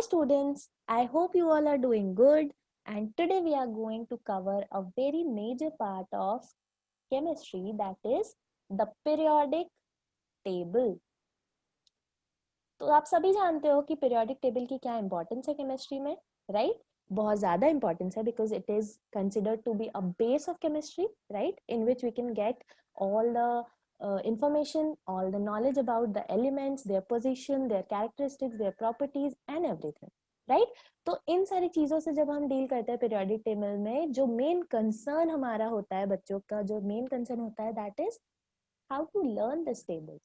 Hi students, I hope you all are doing good, and today we are going to cover a very major part of chemistry, that is the periodic table. तो आप सभी जानते हो कि periodic table की क्या importance है chemistry में, राइट? बहुत ज़्यादा इंपॉर्टेंस है because it is considered to be a base of chemistry, right, in which we can get all the information, all the knowledge about the elements, their position, their characteristics, their properties and everything, right? तो इन सारी चीज़ों से जब हम deal करते हैं periodic table में, जो मेन कंसर्न हमारा होता है, बच्चों का जो मेन कंसर्न होता है, that is how to learn this table,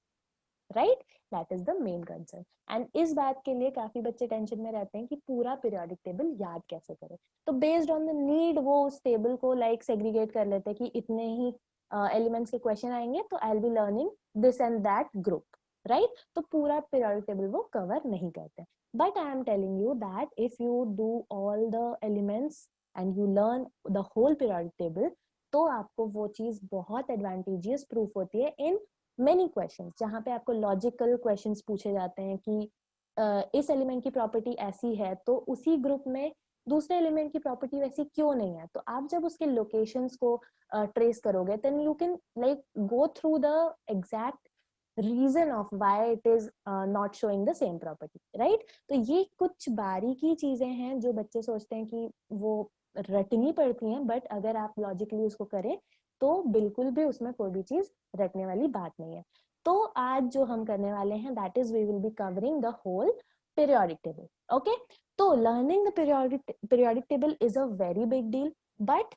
right? That is the main concern. And इस बात के लिए काफी बच्चे टेंशन में रहते हैं कि पूरा पीरियोडिक टेबल याद कैसे करें। तो बेस्ड ऑन द नीड वो उस टेबल को लाइक सेग्रीगेट कर लेते हैं कि इतने ही एलिमेंट्स के क्वेश्चन आएंगे तो I will be learning this and that group, right? तो पूरा पीरियोडिक टेबल वो कवर नहीं करते। But I am telling you that if you do all the elements and you learn the whole periodic table, तो आपको वो चीज बहुत एडवांटेजियस प्रूफ होती है इन मेनी क्वेश्चंस, जहाँ पे आपको लॉजिकल क्वेश्चंस पूछे जाते हैं कि इस एलिमेंट की प्रॉपर्टी ऐसी है तो उसी ग्रुप में दूसरे एलिमेंट की प्रॉपर्टी वैसी क्यों नहीं है। तो आप जब उसके लोकेशंस को ट्रेस करोगे then you can like go through the exact reason of why it is not showing the same property, right? तो ये कुछ बारीकी चीजें हैं जो बच्चे सोचते हैं कि वो रटनी पड़ती हैं, बट अगर आप लॉजिकली उसको करें तो बिल्कुल भी उसमें कोई भी चीज रटने वाली बात नहीं है। तो आज जो हम करने वाले हैं that is we will be covering the whole periodic table, okay? तो learning the periodic table is a very big deal, but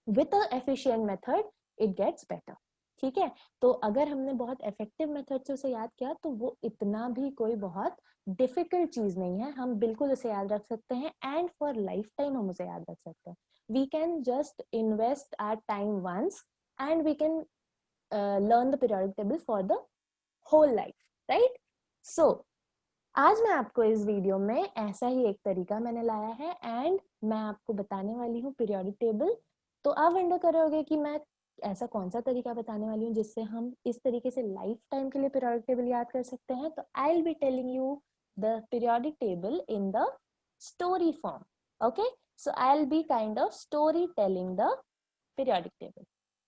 with a efficient method it gets better, ठीक है? तो अगर हमने बहुत इफेक्टिव मेथड से उसे याद किया तो वो इतना भी कोई बहुत डिफिकल्ट चीज नहीं है, हम बिल्कुल उसे याद रख सकते हैं एंड फॉर लाइफ टाइम हम उसे याद रख सकते हैं। we can just invest our time once and we can learn the periodic table for the whole life, right? So आज मैं आपको इस वीडियो में ऐसा ही एक तरीका मैंने लाया है एंड मैं आपको बताने वाली हूँ पीरियोडिक टेबल। तो आप वंडर करोगे कि मैं ऐसा कौन सा तरीका बताने वाली हूँ जिससे हम इस तरीके से लाइफ टाइम के लिए पीरियोडिक टेबल याद कर सकते हैं। तो I will be telling you the periodic table in the story form, okay? So I will be kind of story telling the periodic table,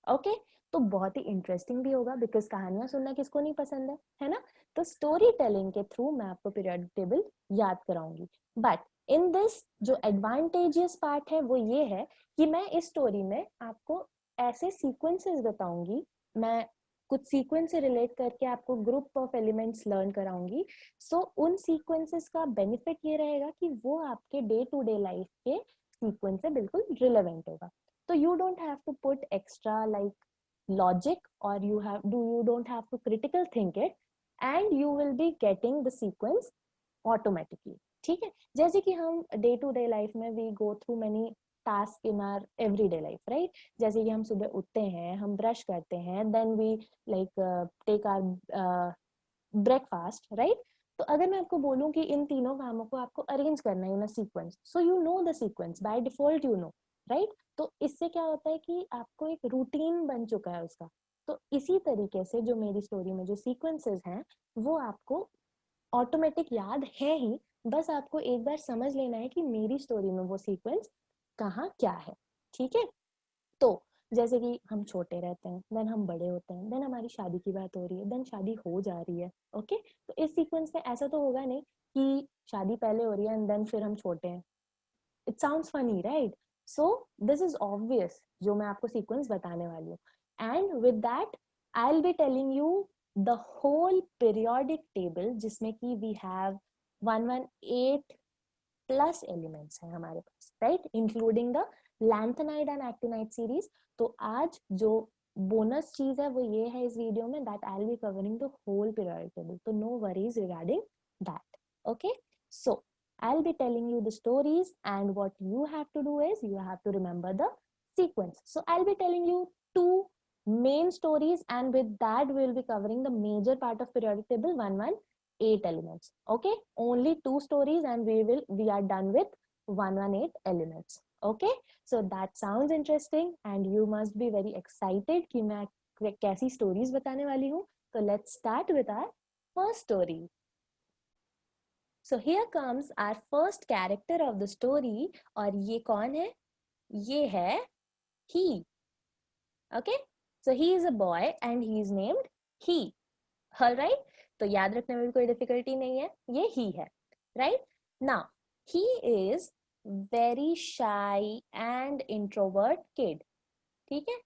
okay? तो बहुत ही इंटरेस्टिंग भी होगा बिकॉज कहानियां सुनना किसको नहीं पसंद है ना? तो स्टोरी टेलिंग के थ्रू मैं आपको पीरियोडिक टेबल याद कराऊंगी। बट इन दिस जो एडवांटेजियस पार्ट है वो ये है कि मैं इस स्टोरी में आपको ऐसे सीक्वेंसेस बताऊंगी, मैं कुछ सीक्वेंस से रिलेट करके आपको ग्रुप ऑफ एलिमेंट्स लर्न कराऊंगी। सो उन सीक्वेंसेस का बेनिफिट ये रहेगा कि वो आपके डे टू डे लाइफ के सीक्वेंस से बिल्कुल रिलेवेंट होगा। तो you don't have to put extra like logic, or you don't have to critical think it, and you will be getting the sequence automatically, ठीक है? जैसे कि हम डे टू डे लाइफ में we go through many tasks in our everyday life, right? जैसे कि हम सुबह उठते हैं, हम ब्रश करते हैं, then we like take our breakfast, right? तो अगर मैं आपको बोलूं कि इन तीनों कामों को आपको अरेंज करना है in a sequence, so you know the sequence by default, you know, right? तो इससे क्या होता है कि आपको एक रूटीन बन चुका है उसका। तो इसी तरीके से जो मेरी स्टोरी में जो सीक्वेंसेस हैं वो आपको ऑटोमेटिक याद है ही, बस आपको एक बार समझ लेना है कि मेरी स्टोरी में वो सीक्वेंस कहाँ क्या है, ठीक है? तो जैसे कि हम छोटे रहते हैं, देन हम बड़े होते हैं, देन हमारी शादी की बात हो रही है, देन शादी हो जा रही है, ओके? तो इस सीक्वेंस में ऐसा तो होगा नहीं कि शादी पहले हो रही है एंड देन फिर हम छोटे हैं। It sounds funny, right? So this is obvious जो मैं आपको सीक्वेंस बताने वाली हूँ। And with that I will be telling you the whole periodic table, जिसमें कि वी हैव 118 प्लस एलिमेंट्स हैं हमारे पास, right, including the lanthanide and actinide series. तो आज जो बोनस चीज है वो ये है इस वीडियो में that I will be covering the whole periodic table, तो no worries regarding that, okay? So I'll be telling you the stories, and what you have to do is you have to remember the sequence. So I'll be telling you two main stories, and with that we'll be covering the major part of periodic table 118 elements, okay? Only two stories and we are done with 118 elements, okay? So that sounds interesting and you must be very excited कि मैं कैसी stories बताने वाली हूँ। So let's start with our first story. So here comes our first character of the story, और ये कौन है? ये है he. Okay, so he is a boy and he is named he. All right, तो याद रखने में भी कोई डिफिकल्टी नहीं है, ये ही है. Right now he is very shy and introvert kid. ठीक है,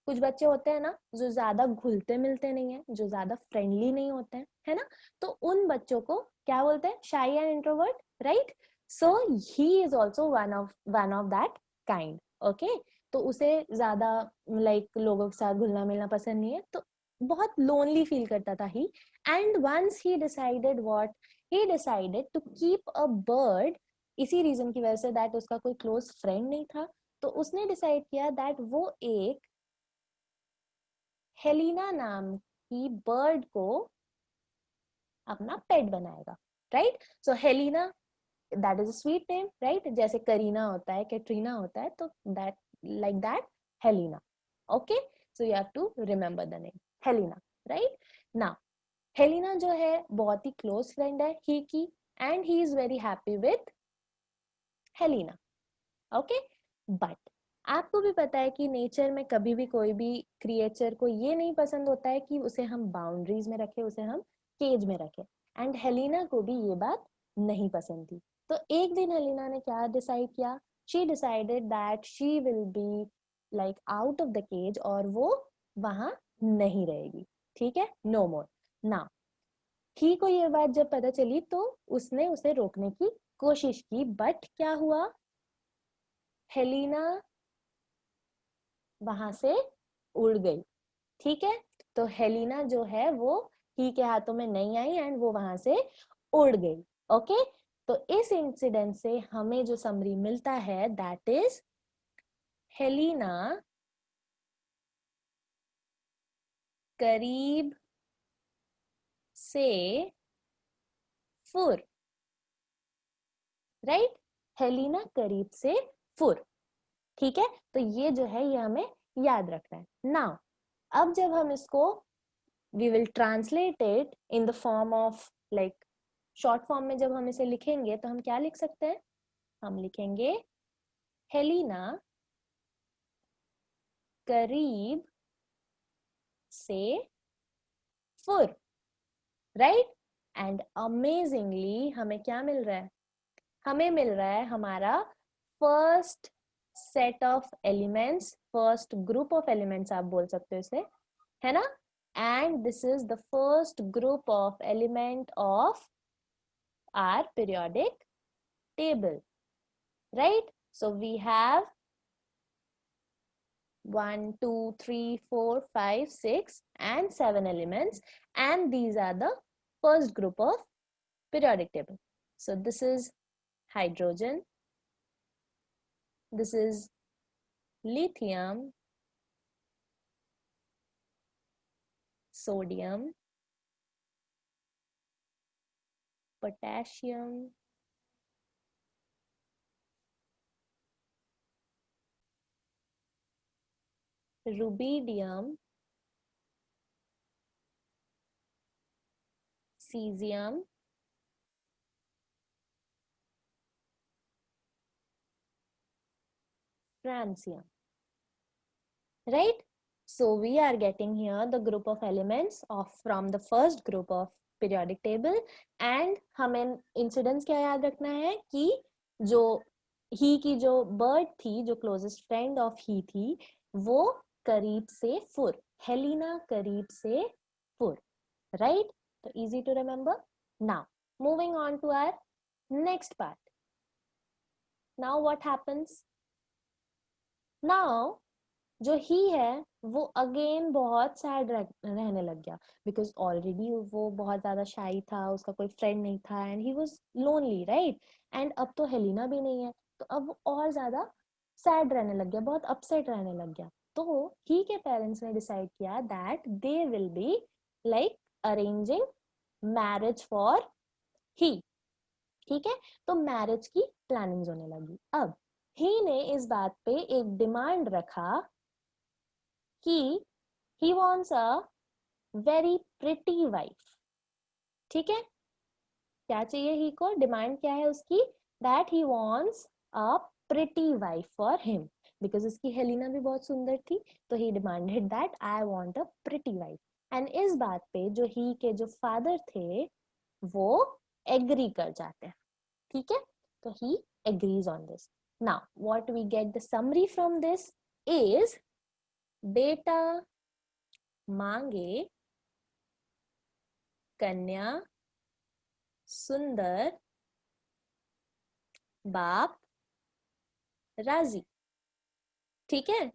कुछ बच्चे होते हैं ना जो ज्यादा घुलते मिलते नहीं है, जो ज्यादा फ्रेंडली नहीं होते हैं, है ना, तो उन बच्चों को क्या बोलते हैं? शाई and introvert. Right, so he is also one of that kind. Okay, तो उसे ज्यादा लाइक लोगों के साथ घुलना मिलना पसंद नहीं है, तो बहुत लोनली फील करता था ही. And once he decided what, he decided to keep a bird. इसी रीजन की वजह से दैट उसका कोई क्लोज फ्रेंड नहीं था, तो उसने डिसाइड किया दैट वो एक हेलिना नाम की बर्ड को अपना पेट बनाएगा. Right, so Helena, that is a sweet name. Right, जैसे करीना होता है, कैटरीना होता है, तो that like that Helena. Okay, so you have to remember the name Helena. Right now Helena जो है बहुत ही क्लोज फ्रेंड है ही की, and he is very happy with Helena. Okay, but आपको भी पता है कि नेचर में कभी भी कोई भी क्रिएचर को ये नहीं पसंद होता है कि उसे हम बाउंड्रीज में रखें, उसे हम केज में रखें. एंड हेलिना को भी ये बात नहीं पसंद थी. तो एक दिन हेलिना ने क्या डिसाइड किया? She decided that she will be like out of the cage, और वो वहां नहीं रहेगी. ठीक है, नो मोर. ना ही को ये बात जब पता चली तो उसने उसे रोकने की कोशिश की, बट क्या हुआ? हेलिना वहां से उड़ गई. ठीक है, तो हेलिना जो है वो ही के हाथों में नहीं आई एंड वो वहां से उड़ गई. ओके, तो इस इंसिडेंट से हमें जो समरी मिलता है दैट इज हेलिना करीब से फुर. राइट, हेलिना करीब से फुर. ठीक है, तो ये जो है ये हमें याद रखना है. नाउ अब जब हम इसको we will translate it in the form of like short form में, जब हम इसे लिखेंगे तो हम क्या लिख सकते हैं? हम लिखेंगे हेलिना करीब से फुर. राइट, एंड अमेजिंगली हमें क्या मिल रहा है? हमें मिल रहा है हमारा first set of elements, first group of elements आप बोल सकते हो इसे, है ना. And this is the first group of element of our periodic table. Right, so we have 1 2 3 4 5 6 and 7 elements, and these are the first group of periodic table. So this is hydrogen, this is lithium, sodium, potassium, rubidium, cesium, francium. Right, so we are getting here the group of elements of from the first group of periodic table. and हमें incidents क्या याद रखना है कि जो ही की जो bird थी, जो क्लोजेस्ट फ्रेंड ऑफ ही थी, वो करीब से फुर, हेलिना करीब से फुर. राइट, तो easy to remember. Now moving on to our next part. Now what happens? Now जो ही है वो अगेन बहुत सैड रहने लग गया, बिकॉज ऑलरेडी वो बहुत ज्यादा शाई था, उसका कोई फ्रेंड नहीं था, and he was lonely. Right, and अब तो हेलिना भी नहीं है, तो अब वो और ज्यादा सैड रहने लग गया, बहुत अपसेट रहने लग गया. तो ही के पेरेंट्स ने डिसाइड किया that they will be like arranging marriage for he. ठीक है, तो मैरिज की प्लानिंग होने लगी. अब ही ने इस बात पे एक डिमांड रखा कि he wants a very pretty wife. ठीक है, क्या चाहिए ही को, डिमांड क्या है उसकी, that he wants a pretty wife for him, because उसकी हेलिना भी बहुत सुंदर थी, तो he demanded that I want a pretty wife. And इस बात पे जो ही के जो फादर थे वो एग्री कर जाते हैं, ठीक है, तो he agrees on this. Now what we get the summary from this is, बेटा मांगे कन्या सुंदर बाप राजी, ठीक है।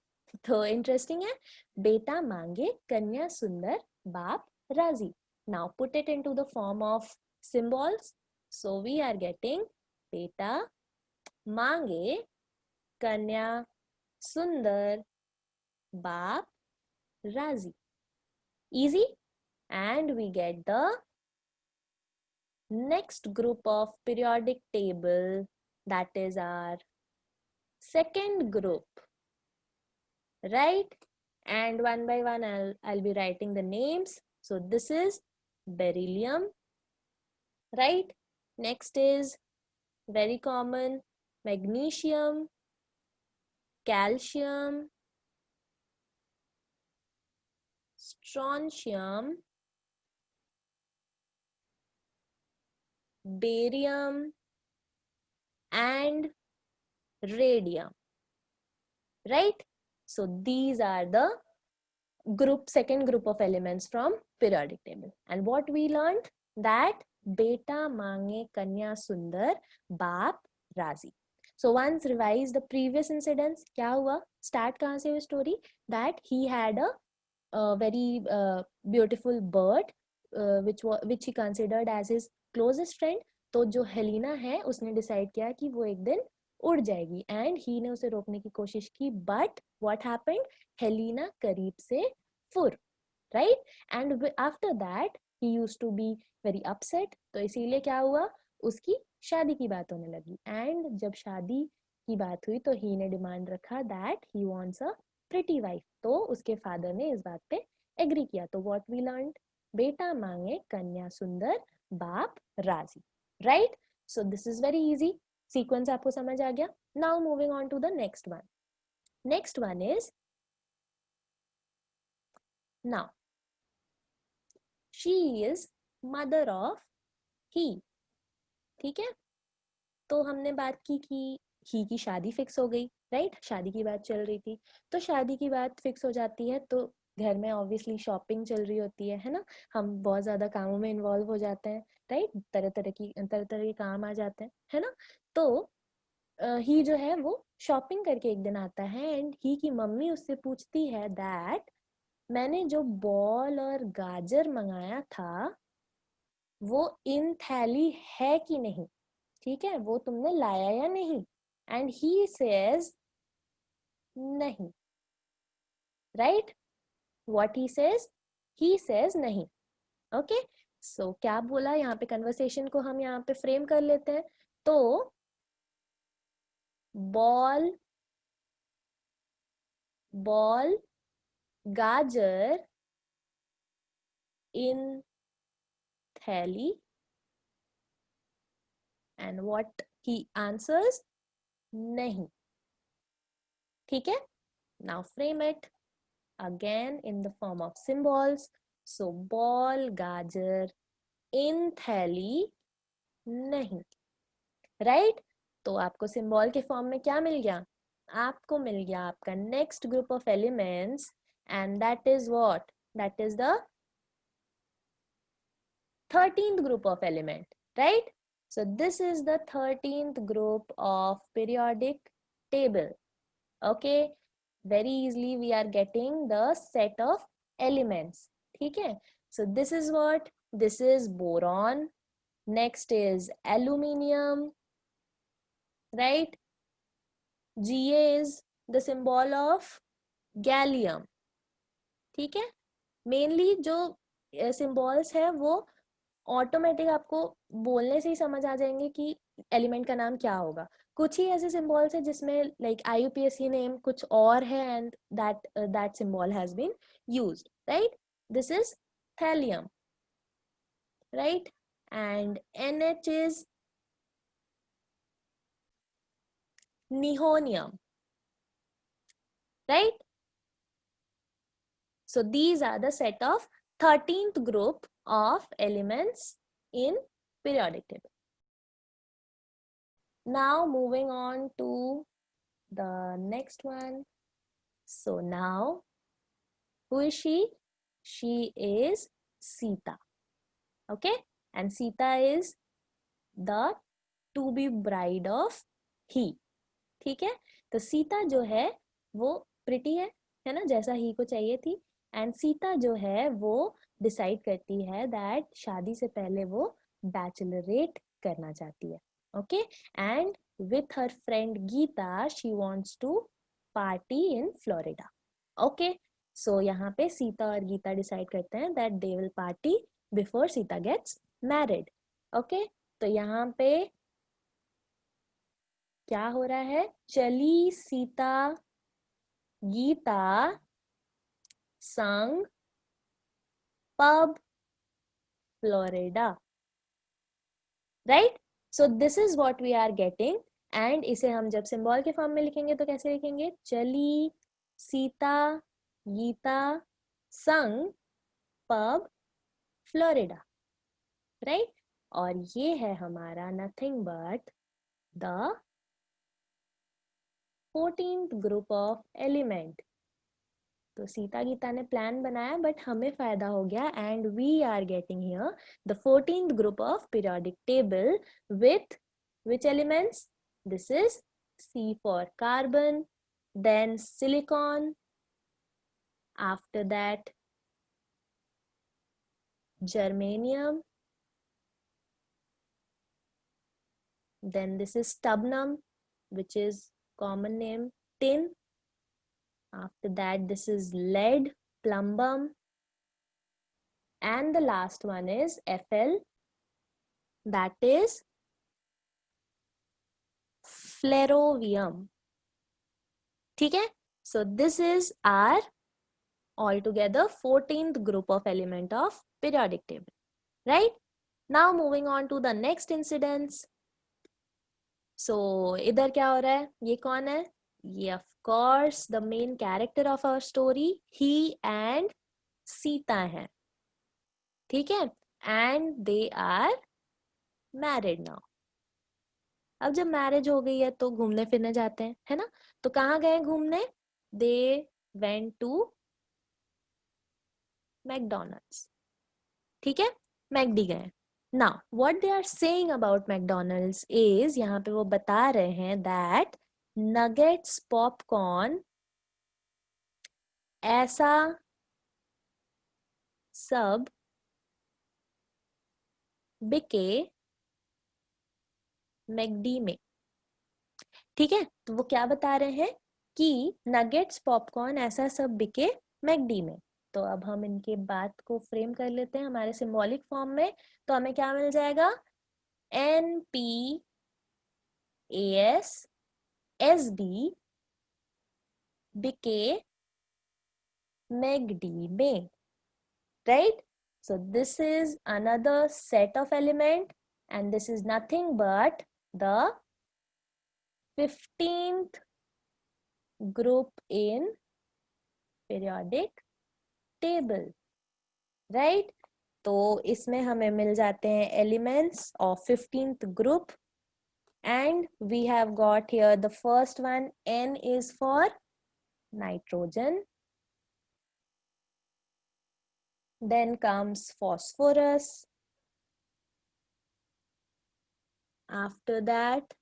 तो इंटरेस्टिंग है, बेटा मांगे कन्या सुंदर बाप राजी। Now put it into the form of symbols, so we are getting बेटा मांगे कन्या सुंदर बाप राजी, easy. And we get the next group of periodic table, that is our second group, right? And one by one I'll be writing the names. So this is beryllium, right? Next is very common magnesium, calcium, strontium, barium, and radium, right? So these are the second group of elements from periodic table. And what we learned, that beta mange kanya sundar baap razi. So once revise the previous incidents, kya hua, start kahan se story, that he had a very beautiful bird which he considered as his closest friend. तो जो Helena है उसने decide किया कि वो एक दिन उड़ जाएगी, एंड ही ने उसे रोकने की कोशिश की, बट व्हाट हैपेंड, हेलिना करीब से फुर, right, and after that he used to be very upset, तो इसीलिए क्या हुआ, उसकी शादी की बात होने लगी। एंड जब शादी की बात हुई तो ही ने डिमांड रखा that he wants a pretty wife, तो उसके फादर ने इस बात पे एग्री किया। तो व्हाट वी लर्न, बेटा मांगे कन्या सुंदर बाप राजी, right. So this is very easy, sequence आपको समझ आ गया। Now moving on to the next one, next one is, now she is mother of he, ठीक है। तो हमने बात की कि ही की शादी फिक्स हो गई, राइट, शादी की बात चल रही थी। तो शादी की बात फिक्स हो जाती है तो घर में ऑब्वियसली शॉपिंग चल रही होती है ना, हम बहुत ज्यादा कामों में इन्वॉल्व हो जाते हैं, राइट, तरह तरह के काम आ जाते हैं, है ना। तो ही जो है वो शॉपिंग करके एक दिन आता है, एंड ही की मम्मी उससे पूछती है दैट मैंने जो बॉल और गाजर मंगाया था वो इन थैली है कि नहीं, ठीक है, वो तुमने लाया या नहीं। एंड ही सेज नहीं, राइट, व्हाट ही सेज नहीं, ओके। सो क्या बोला यहाँ पे, कन्वर्सेशन को हम यहाँ पे फ्रेम कर लेते हैं। तो बॉल बॉल गाजर इन थैली, एंड व्हाट ही आंसर्स, नहीं, ठीक है। Now frame it again in the form of symbols. So ball gajar in thali नहीं, right? तो आपको सिंबल के फॉर्म में क्या मिल गया, आपको मिल गया आपका next group of elements, and that is what, that is the 13th group of element, right? So this is the 13th group of periodic table, okay, very easily we are getting the set of elements, ठीक है। So this is what, this is boron, next is aluminium, right, Ga is the symbol of gallium, ठीक है। Mainly जो symbols है वो automatic आपको बोलने से ही समझ आ जाएंगे कि एलिमेंट का नाम क्या होगा। कुछ ही ऐसे सिंबल्स है जिसमें लाइक IUPAC नेम कुछ और है, and that symbol has been used, right. This is thallium, right, and NH is nihonium, right? So these are the set of 13th group of elements in periodic table. Now moving on to the next one. So now, who is she? She is Sita. Okay, and Sita is the to be bride of he. ठीक है, तो सीता जो है वो pretty है ना, जैसा ही को चाहिए थी. एंड सीता जो है वो डिसाइड करती है दैट शादी से पहले वो बैचलरेट करना चाहती है. Okay, and with her friend Gita she wants to party in Florida. Okay, so यहाँ पे सीता और गीता डिसाइड करते हैं that they will party before Sita gets married. Okay, तो यहाँ पे क्या हो रहा है? चली सीता गीता संग pub Florida. Right, so this is what we are getting. And इसे हम जब सिंबल के फॉर्म में लिखेंगे तो कैसे लिखेंगे? चली सीता गीता संग पब फ्लोरिडा. राइट, और ये है हमारा nothing but the 14th group of element. तो सीता गीता ने प्लान बनाया बट हमें फायदा हो गया and we are getting here the 14th group of periodic table with which elements? This is C for carbon, then silicon, after that germanium, then this is stubnum, which is common name tin. After that this is lead, plumbum, and the last one is Fl, that is flerovium. ठीक है, so this is our altogether 14th group of element of periodic table. Right, now moving on to the next incidents. So इधर क्या हो रहा है? ये कौन है? ये of course the main character of our story, he and Sita है. ठीक है, and they are married now. अब जब मैरिज हो गई है तो घूमने फिरने जाते हैं, है ना? तो कहाँ गए घूमने? They went to McDonald's. ठीक है, मैकडी गए. Now what they are saying about McDonald's is, यहाँ पे वो बता रहे हैं that nuggets, popcorn, ऐसा सब बिके मैकडी में. ठीक है, तो वो क्या बता रहे हैं कि नगेट्स, पॉपकॉर्न ऐसा सब बिके मैकडी में. तो अब हम इनके बात को फ्रेम कर लेते हैं हमारे सिंबॉलिक फॉर्म में. तो हमें क्या मिल जाएगा? NPASSB बिके मैकडी में. Right, so this is another set of element and this is nothing but the 15th group in periodic table. Right, तो इसमें हमें मिल जाते हैं elements of 15th group and we have got here the first one. N is for nitrogen, then comes phosphorus, after that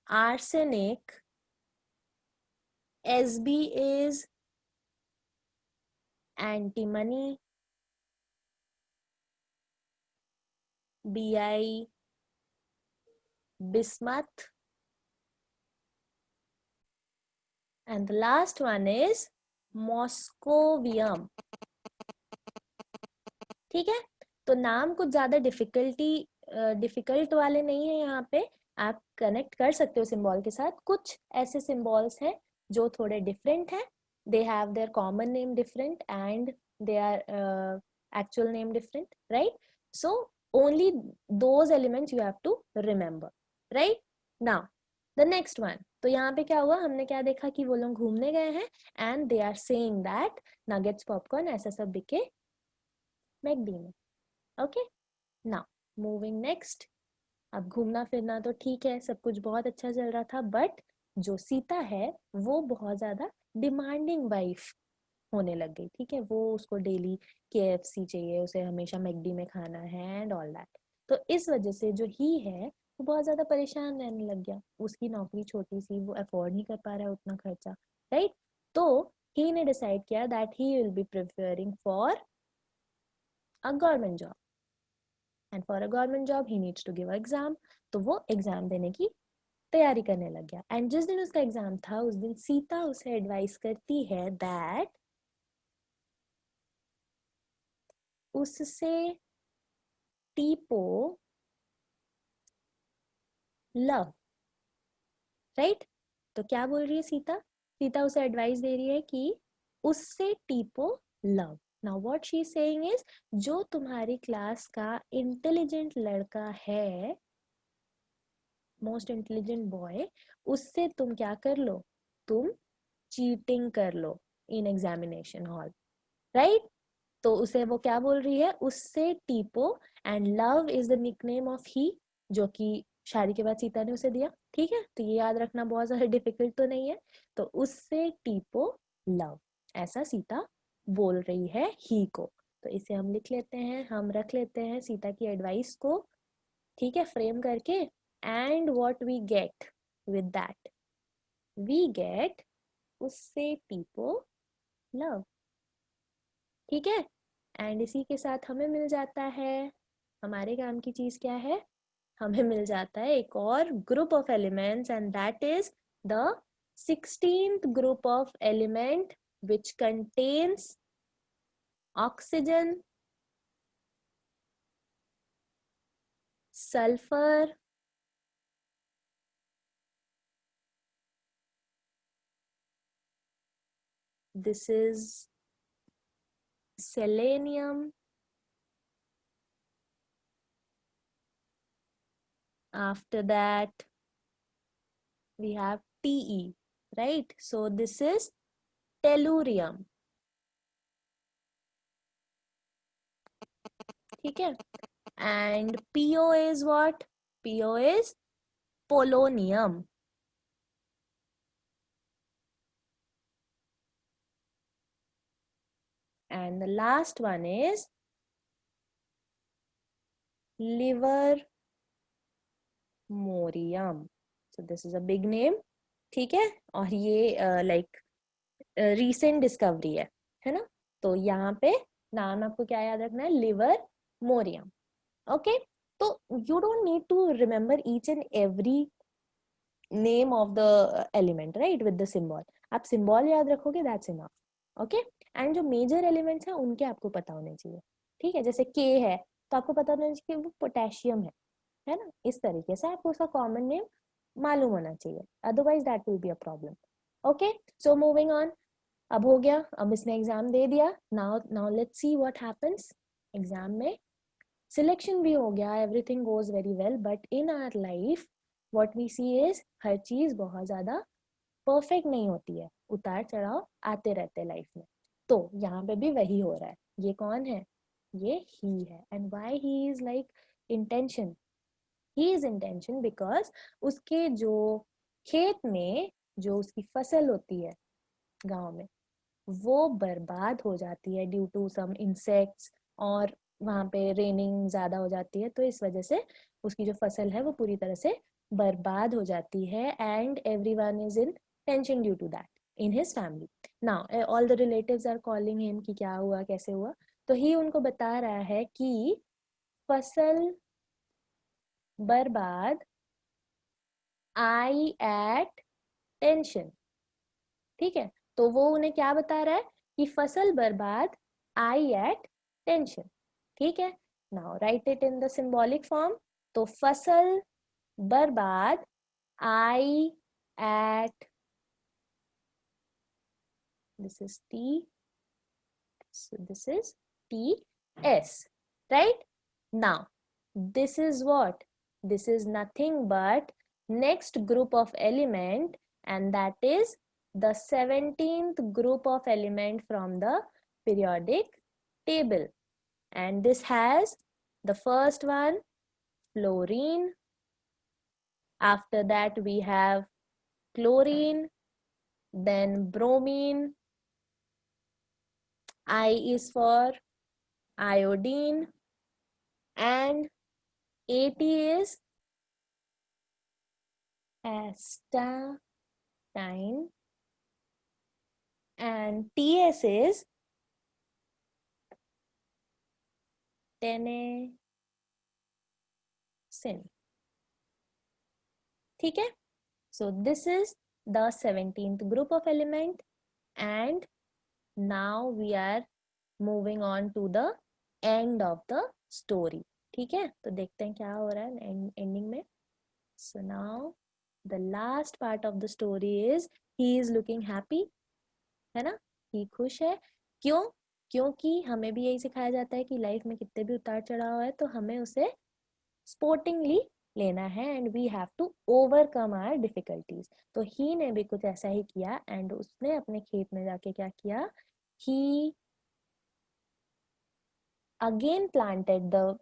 arsenic, SB is antimony, Bi bismuth, and the last one is moscovium. ठीक है, तो नाम कुछ ज्यादा difficult वाले नहीं है. यहाँ पे आप कनेक्ट कर सकते हो सिंबल के साथ. कुछ ऐसे सिंबल्स हैं जो थोड़े डिफरेंट हैं. They have their common name different and they are actual name different. Right, so only those elements you have to remember, right? Now the next one, तो यहाँ पे क्या हुआ, हमने क्या देखा कि वो लोग घूमने गए हैं and they are saying that nuggets popcorn ऐसा सब बिके मैकडी में. Okay, now moving next. अब घूमना फिरना तो ठीक है, सब कुछ बहुत अच्छा चल रहा था, बट जो सीता है वो बहुत ज्यादा डिमांडिंग वाइफ होने लग गई. ठीक है, वो उसको डेली KFC चाहिए, उसे हमेशा मैकडी में खाना है एंड ऑल दैट. तो इस वजह से जो ही है वो बहुत ज्यादा परेशान रहने लग गया. उसकी नौकरी छोटी सी, वो अफोर्ड नहीं कर पा रहा है उतना खर्चा, राइट? तो ही ने डिसाइड किया that he will be preparing for a government job, and for a government job he needs to give exam. तो वो एग्जाम देने की तैयारी करने लग गया. एंड जिस दिन उसका एग्जाम था उस दिन सीता उसे एडवाइस करती है दैट उससे टीपो लव, राइट? तो क्या बोल रही है सीता? सीता उसे एडवाइस दे रही है कि उससे टीपो love. Now what she is saying is, जो तुम्हारी क्लास का इंटेलिजेंट लड़का है, मोस्ट इंटेलिजेंट बॉय, उससे तुम क्या कर लो, तुम चीटिंग कर लो इन एग्जामिनेशन हॉल, राइट? तो उसे वो क्या बोल रही है, उससे टीपो, and love is the nickname of he, जो कि शादी के बाद सीता ने उसे दिया. ठीक है, तो ये याद रखना बहुत ज्यादा डिफिकल्ट तो नहीं है. तो उससे टीपो लव, ऐसा सीता बोल रही है ही को. तो इसे हम लिख लेते हैं, हम रख लेते हैं सीता की एडवाइस को, ठीक है, फ्रेम करके. And what we get with that, we get उससे टीपो लव. ठीक है, एंड इसी के साथ हमें मिल जाता है, हमारे काम की चीज क्या है, हमें मिल जाता है एक और group of elements, and that is the 16th group of element which contains oxygen, sulfur, this is selenium, after that we have Te, right? So this is tellurium. ठीक है, and PO is what? PO is polonium. And the last one is livermorium. So this is a big name. ठीक है, और ये like recent discovery है ना? तो यहाँ पे नाम आपको क्या याद रखना है, लिवर मोरियम. ओके, तो you don't need to remember each and every name of the element, right, with the symbol. आप सिंबल याद रखोगे, दैट्स इनफ. ओके, एंड जो मेजर एलिमेंट्स हैं उनके आपको पता होने चाहिए. ठीक है, जैसे के है तो आपको पता होना चाहिए कि वो पोटेशियम है ना? इस तरीके से आपको उसका कॉमन नेम मालूम होना चाहिए, otherwise that will be a problem. Okay, so moving on. अब हो गया, अब इसने एग्जाम दे दिया. Now now let's see what happens. Exam में सिलेक्शन भी हो गया, everything goes very well, but in our life what we see is हर चीज बहुत ज्यादा परफेक्ट नहीं होती है, उतार चढ़ाव आते रहते हैं लाइफ में. तो यहाँ पे भी वही हो रहा है. ये कौन है? ये ही है. And why he is like intention, he is intention because उसके जो खेत में जो उसकी फसल होती है गांव में, वो बर्बाद हो जाती है ड्यू टू सम इंसेक्ट्स, और वहां पे रेनिंग ज्यादा हो जाती है, तो इस वजह से उसकी जो फसल है वो पूरी तरह से बर्बाद हो जाती है. And everyone is in tension due to that in his family. Now all the relatives are calling him कि क्या हुआ, कैसे हुआ. तो ही उनको बता रहा है कि फसल बर्बाद, आई एट टेंशन. ठीक है, तो वो उन्हें क्या बता रहा है कि फसल बर्बाद, आई एट टेंशन. ठीक है, now write it in the symbolic form. तो फसल बर्बाद, I ate, this is T, so this is TS, right? Now this is what? This is nothing but next group of element, and that is the 17th group of element from the periodic table. And this has the first one, fluorine. After that we have chlorine, then bromine. I is for iodine, and AT is astatine, and TS is tennessine. ठीक है? So this is the 17th group of element, and now we are moving on to the end of the story. ठीक है? तो देखते हैं क्या हो रहा है ending में. So now the last part of the story is he is looking happy, है ना? he खुश है. क्यों? क्योंकि हमें भी यही सिखाया जाता है कि लाइफ में कितने भी उतार चढ़ाव है तो हमें उसे स्पोर्टिंगली लेना है, and we have to overcome our difficulties. तो ही ने भी कुछ ऐसा ही किया, एंड उसने अपने खेत में जाके क्या किया? ही again planted the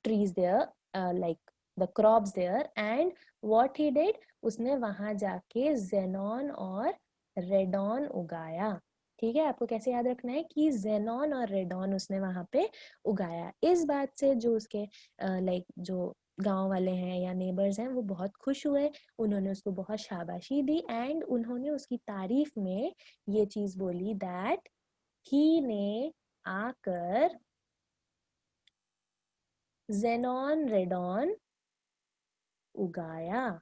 trees there, like the crops there, and what he did, उसने वहां जाके जेनॉन और रेडॉन उगाया. ठीक है? आपको कैसे याद रखना है कि जेनॉन और रेडॉन उसने वहां पे उगाया. इस बात से जो उसके लाइक जो गांव वाले हैं या नेबर्स हैं वो बहुत खुश हुए. उन्होंने उसको बहुत शाबाशी दी, एंड उन्होंने उसकी तारीफ में ये चीज बोली दैट ही ने आकर जेनॉन रेडॉन उगाया.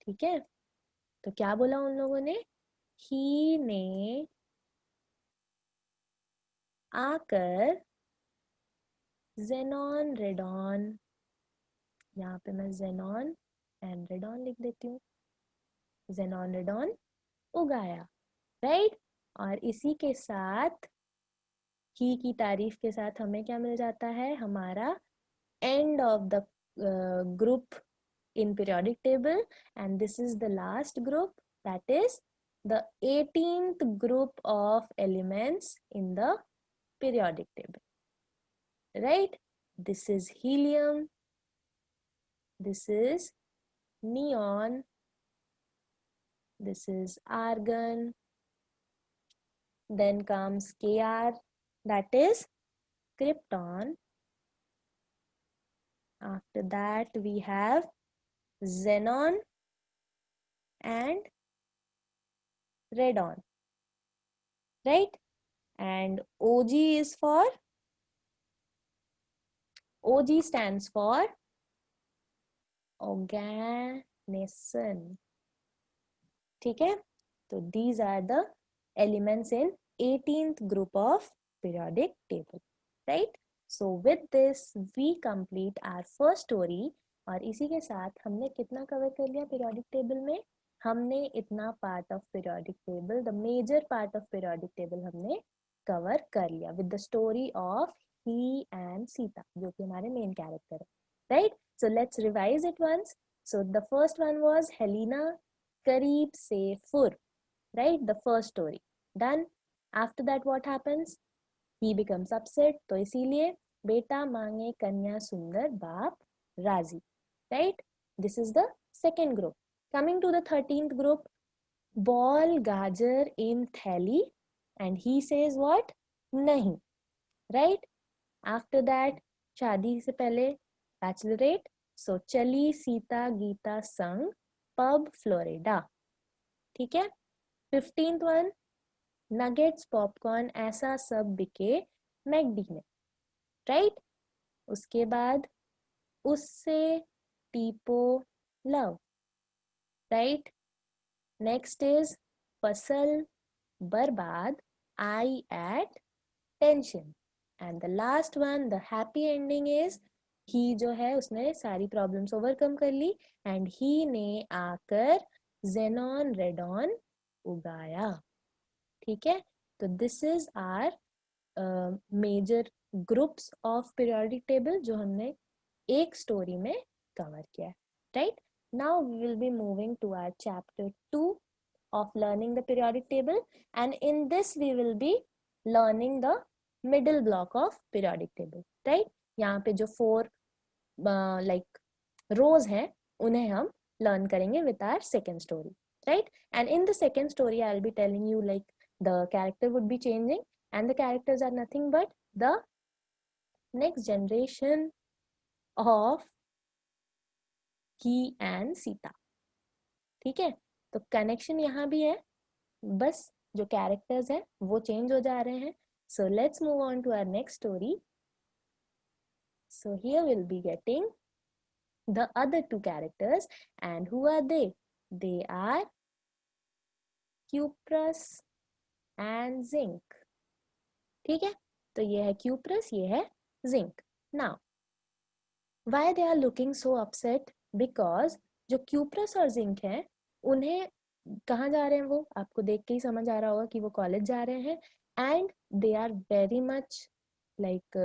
ठीक है? तो क्या बोला उन लोगों ने? ही ने आकर जेनॉन रेडॉन, यहाँ पे मैं जेनॉन एंड रेडॉन लिख देती हूँ, जेनॉन रेडॉन उगाया. राइट? और इसी के साथ ही की तारीफ के साथ हमें क्या मिल जाता है? हमारा end of the group in periodic table, and this is the last group, that is the 18th group of elements in the periodic table. Right? This is helium, this is neon, this is argon, then comes Kr, that is krypton. After that we have xenon and radon. Right? And OG is for, OG stands for oganesson. ठीक है? तो these are the elements in 18th group of periodic table. Right? So with this we complete our first story. और इसी के साथ हमने कितना cover कर लिया periodic table में? हमने इतना part of periodic table, the major part of periodic table हमने cover कर लिया with the story of he and Sita, जो कि हमारे main character है. Right? So let's revise it once. So the first one was Helena करीब से फुर. Right? The first story. Done. After that what happens? He becomes upset. तो इसीलिए बेटा मांगे कन्या सुंदर बाप राजी. Right? This is the second group. Coming to the 13th group, ball गाजर in थैली, and he says what? नहीं. Right? After that, शादी से पहले bachelorette. So चली सीता गीता संग पब फ्लोरिडा. ठीक है? 15th one, नगेट्स पॉपकॉर्न ऐसा सब बिके मैकडी में. राइट? उसके बाद उससे टीपो लव. राइट? नेक्स्ट इज फसल बर्बाद I ate tension. And the last one, the happy ending is he जो है उसने सारी प्रॉब्लम्स ओवरकम कर ली, एंड ही ने आकर जेनॉन रेडॉन उगाया. ठीक है? तो this is our major groups of periodic table जो हमने एक स्टोरी में कवर किया है, right? Now we will be moving to our chapter 2 of learning the periodic table, and in this we will be learning the middle block of periodic table, right? यहाँ पे जो 4 like rows हैं उन्हें हम learn करेंगे with our second story, right? And in the second story I'll be telling you like the character would be changing, and the characters are nothing but the next generation of he and Sita, ठीक है? तो connection यहाँ भी है, बस जो characters हैं वो चेंज हो जा रहे हैं. So let's move on to our next story. So here will be getting the other 2 characters, and who are they? They are cuprous and zinc. ठीक है, तो ये है क्यूप्रस, ये है zinc. Now why they are looking so upset? Because जो cuprous और zinc हैं उन्हें कहाँ जा रहे हैं, वो आपको देख के ही समझ आ रहा होगा कि वो कॉलेज जा रहे हैं, and they are very much like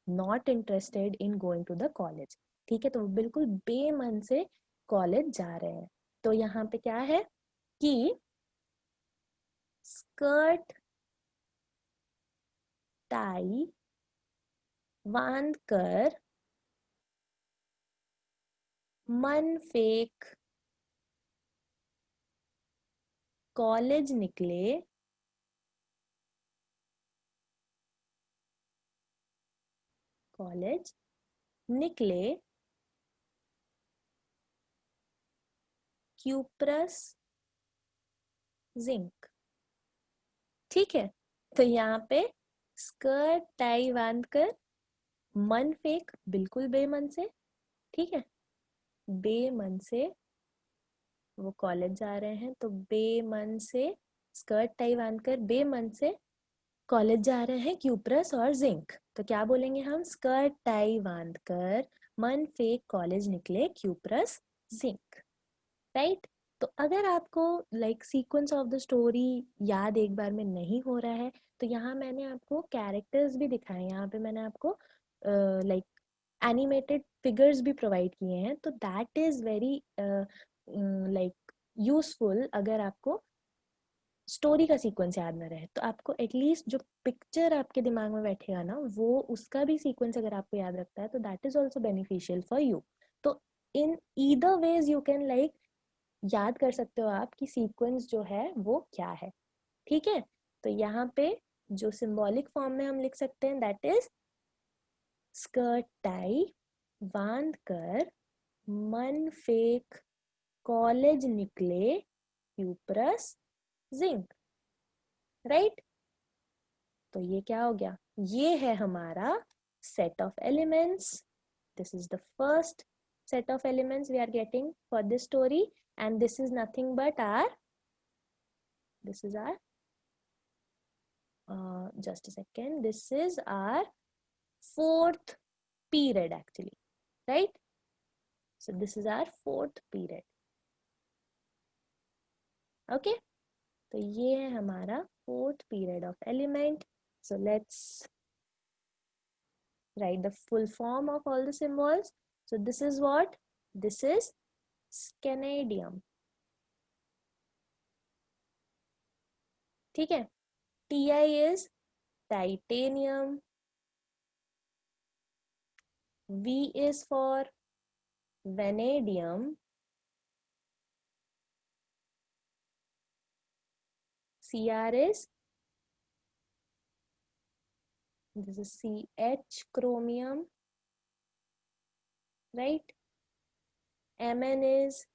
not interested in going to the college. ठीक है, तो वो बिल्कुल बेमन से कॉलेज जा रहे हैं. तो यहाँ पे क्या है कि स्कर्ट टाई बांध कर मन फेक कॉलेज निकले, कॉलेज निकले क्यूप्रस जिंक. ठीक है, तो यहाँ पे स्कर्ट टाई बांध कर मन फेक, बिल्कुल बेमन से, ठीक है, बेमन से वो कॉलेज जा रहे हैं. तो बेमन से स्कर्ट टाई बांध कर बेमन से कॉलेज जा रहे हैं क्यूप्रस और जिंक. तो क्या बोलेंगे हम? स्कर्ट टाई बांध कर मन फेक कॉलेज निकले क्यूप्रस जिंक, राइट? तो अगर आपको like sequence of the story याद एक बार में नहीं हो रहा है, तो यहाँ मैंने आपको कैरेक्टर्स भी दिखाए, यहाँ पे मैंने आपको लाइक एनिमेटेड फिगर्स भी प्रोवाइड किए हैं. तो that is very like useful. अगर आपको स्टोरी का सीक्वेंस याद ना रहे तो आपको एटलीस्ट जो पिक्चर आपके दिमाग में बैठेगा ना, वो उसका भी सीक्वेंस अगर आपको याद रखता है तो that is also beneficial for you. तो in either ways you can like याद कर सकते हो आप कि सीक्वेंस जो है वो क्या है. ठीक है, तो यहाँ पे जो सिंबॉलिक फॉर्म में हम लिख सकते हैं दैट इज स्कर्ट टाई बांध कर मन फेक कॉलेज निकले क्यूप्रस जिंक, राइट? तो ये क्या हो गया? ये है हमारा set of elements. This is the first set of elements we are getting for this story, and this is nothing but our just a second, this is our 4th period actually, right? So this is our 4th period. Okay, तो ये है हमारा 4th period of element. So let's write the full form of all the symbols. So this is what? This is scandium. ठीक है, Ti is titanium. V is for vanadium. Cr is, this is Ch chromium, right? Mn is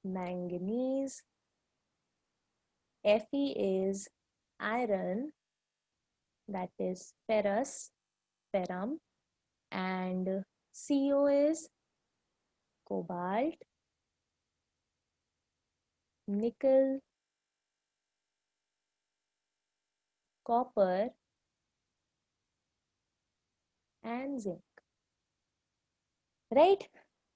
manganese. Fe is iron, that is ferrous, ferrum, and Co is cobalt, nickel, copper, and zinc, right?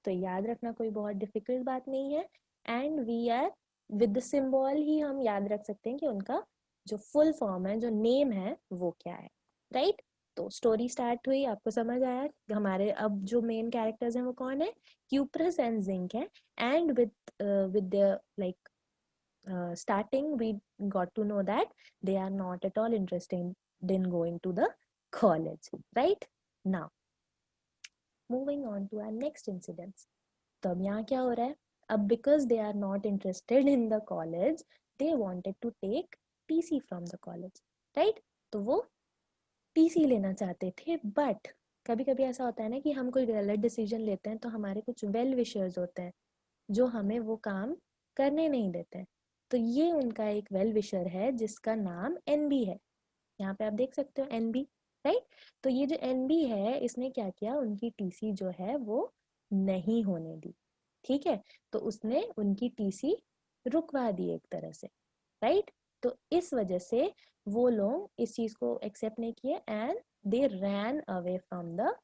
तो याद रखना कोई बहुत difficult बात नहीं है, and we are with the symbol ही हम याद रख सकते हैं कि उनका जो फुल फॉर्म है, जो नेम है, वो क्या है, राइट? तो स्टोरी स्टार्ट हुई, आपको समझ आया हमारे अब जो मेन कैरेक्टर्स हैं वो कौन है, क्यूप्रस एंड जिंक है। And with their like starting we got to know that they are not at all interested in going to the college, right? Now moving on to our next incidents. तो अब यहाँ क्या हो रहा है, अब because they are not interested in the college they wanted to take TC from the college, right? तो वो टीसी लेना चाहते थे, बट कभी कभी ऐसा होता है ना कि हम कोई गलत डिसीजन लेते हैं तो हमारे कुछ वेल विशर्स होते हैं जो हमें वो काम करने नहीं देते हैं। तो ये उनका एक वेल विशर है जिसका नाम एनबी है। यहाँ पे आप देख सकते हो एनबी, राइट? तो ये जो एनबी है इसने क्या किया, उनकी टीसी जो है वो नहीं होने दी, ठीक है? तो उसने उनकी टीसी रुकवा दी एक तरह से, राइट? तो इस वजह से वो लोग इस चीज को एक्सेप्ट नहीं किए and they ran away from the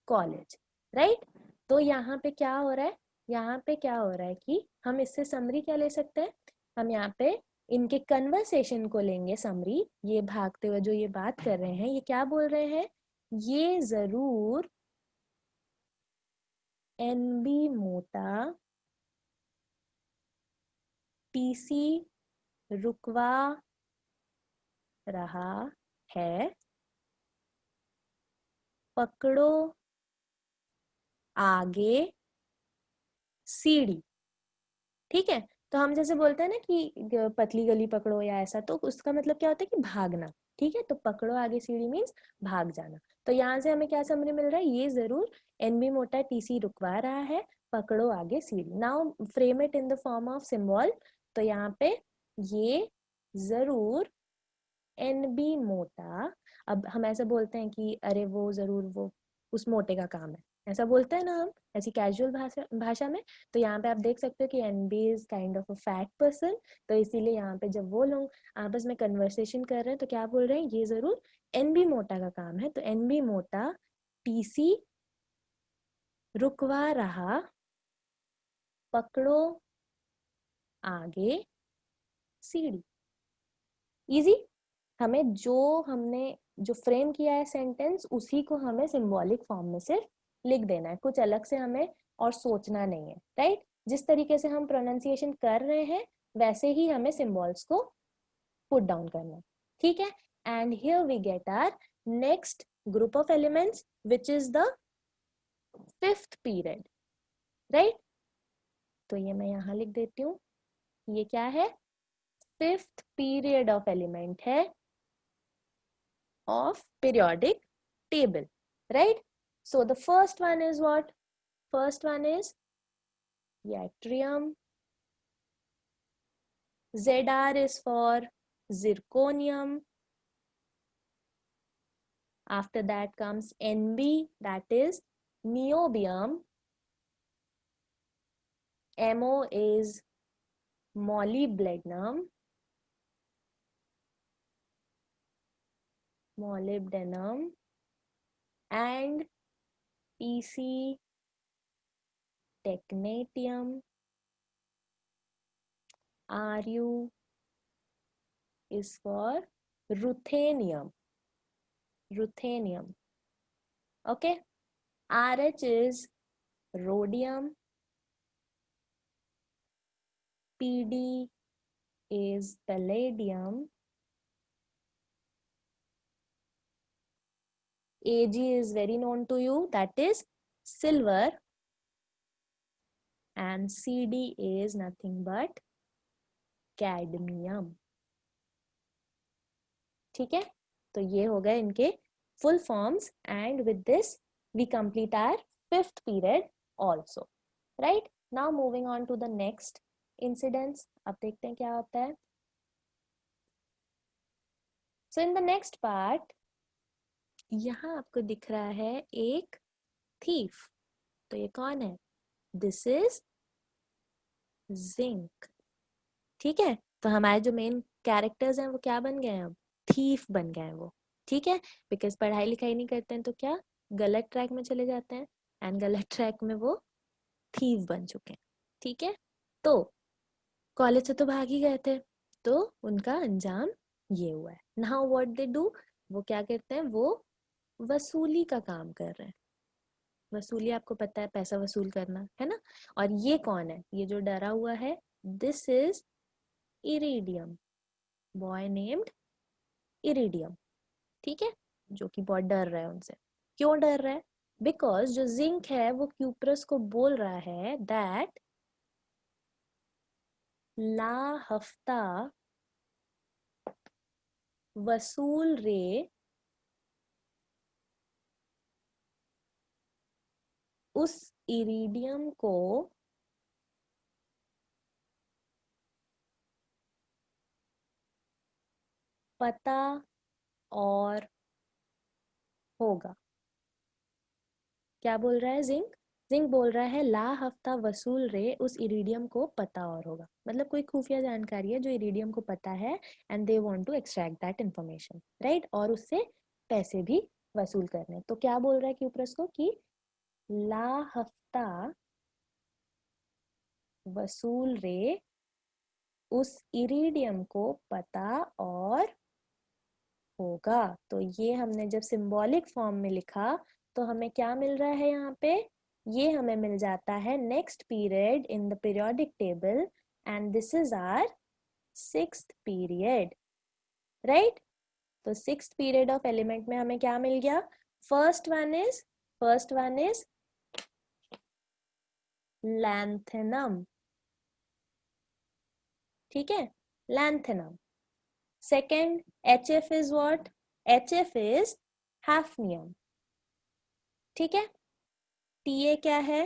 college, right? तो यहाँ पे क्या हो रहा है, यहाँ पे क्या हो रहा है कि हम इससे समरी क्या ले सकते हैं, हम यहाँ पे इनके कन्वर्सेशन को लेंगे समरी। ये भागते हुए जो ये बात कर रहे हैं ये क्या बोल रहे हैं, ये जरूर एनबी मोटा टीसी रुकवा रहा है, पकड़ो आगे सीढ़ी, ठीक है? तो हम जैसे बोलते हैं ना कि पतली गली पकड़ो या ऐसा, तो उसका मतलब क्या होता है कि भागना, ठीक है? तो पकड़ो आगे सीढ़ी मीन्स भाग जाना। तो यहाँ से हमें क्या समझ मिल रहा है, ये जरूर एनबी मोटा टीसी रुकवा रहा है, पकड़ो आगे सीढ़ी। Now frame it in the form of symbol. तो यहाँ पे ये जरूर एनबी मोटा, अब हम ऐसे बोलते हैं कि अरे वो जरूर वो उस मोटे का काम है, ऐसा बोलते हैं ना हम ऐसी कैजुअल भाषा में। तो यहाँ पे आप देख सकते हो कि NB is kind of a fat person. तो इसीलिए यहाँ पे जब वो लोग आपस में कन्वर्सेशन कर रहे हैं तो क्या बोल रहे हैं, ये जरूर एनबी मोटा का काम है। तो एनबी मोटा टीसी रुकवा रहा, पकड़ो आगे सीढ़ी। इजी। हमें जो हमने जो फ्रेम किया है सेंटेंस उसी को हमें सिंबॉलिक फॉर्म में सिर्फ लिख देना है, कुछ अलग से हमें और सोचना नहीं है, राइट? जिस तरीके से हम प्रोनाउंसिएशन कर रहे हैं वैसे ही हमें सिंबल्स को पुट डाउन करना है, ठीक है? And here we get our next group of elements which is the fifth period, right? तो ये मैं यहाँ लिख देती हूँ, ये क्या है, फिफ्थ पीरियड ऑफ एलिमेंट है of periodic table, right? So the first one is what? First one is yttrium. Zr is for zirconium. After that comes Nb, that is niobium. Mo is molybdenum. And Pc technetium. Ru is for ruthenium. Okay. Rh is rhodium. Pd is palladium. Ag is very known to you, that is silver. And Cd is nothing but cadmium. ठीक है? तो ये हो गए इनके full forms, and with this we complete our fifth period also, right? Now moving on to the next incidents. अब देखते हैं क्या होता है. So in the next part, यहाँ आपको दिख रहा है एक thief. तो ये कौन है? This is जिंक, ठीक है? तो हमारे जो मेन कैरेक्टर्स हैं वो क्या बन गए हैं, अब थीफ बन गए हैं वो, ठीक है? बिकॉज पढ़ाई लिखाई नहीं करते हैं तो क्या गलत ट्रैक में चले जाते हैं, एंड गलत ट्रैक में वो थीफ बन चुके हैं, ठीक है? तो कॉलेज से तो भाग ही गए थे, तो उनका अंजाम ये हुआ है। नाउ व्हाट दे डू, वो क्या करते हैं, वो वसूली का काम कर रहे हैं। वसूली आपको पता है, पैसा वसूल करना, है ना। और ये कौन है, ये जो डरा हुआ है, this is iridium, boy named iridium. ठीक है, जो कि बहुत डर रहा है उनसे। क्यों डर रहा है? बिकॉज जो जिंक है वो क्यूप्रस को बोल रहा है दैट ला हफ्ता वसूल रे उस इरिडियम को पता और होगा। क्या बोल रहा है जिंक? जिंक बोल रहा है ला हफ्ता वसूल रे उस इरिडियम को पता और होगा, मतलब कोई खुफिया जानकारी है जो इरिडियम को पता है, and they want to extract that information, right, और उससे पैसे भी वसूल करने। तो क्या बोल रहा है क्यूप्रस को कि ला हफ्ता वसूल रे उस इरिडियम को पता और होगा। तो ये हमने जब सिंबॉलिक फॉर्म में लिखा तो हमें क्या मिल रहा है यहाँ पे, ये हमें मिल जाता है next period in the periodic table, and this is our sixth period, right. तो सिक्स्थ पीरियड ऑफ एलिमेंट में हमें क्या मिल गया? फर्स्ट वन इज लैंथेनम, ठीक है, lanthanum. Second HF is what? HF is hafnium, ठीक है। TA क्या है?